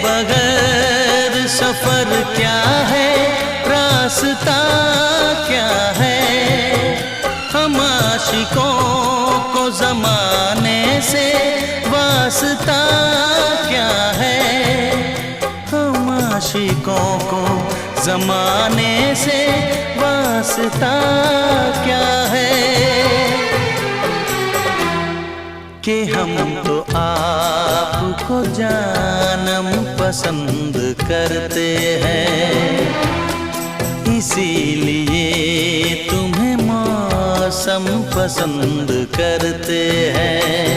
बगैर सफर क्या है, रास्ता क्या है। हम आशिकों को ज़माने से वास्ता क्या है। हम आशिकों को ज़माने से वास्ता क्या है। कि हम तो आपको जानम पसंद करते हैं, इसीलिए तुम्हें मौसम पसंद करते हैं।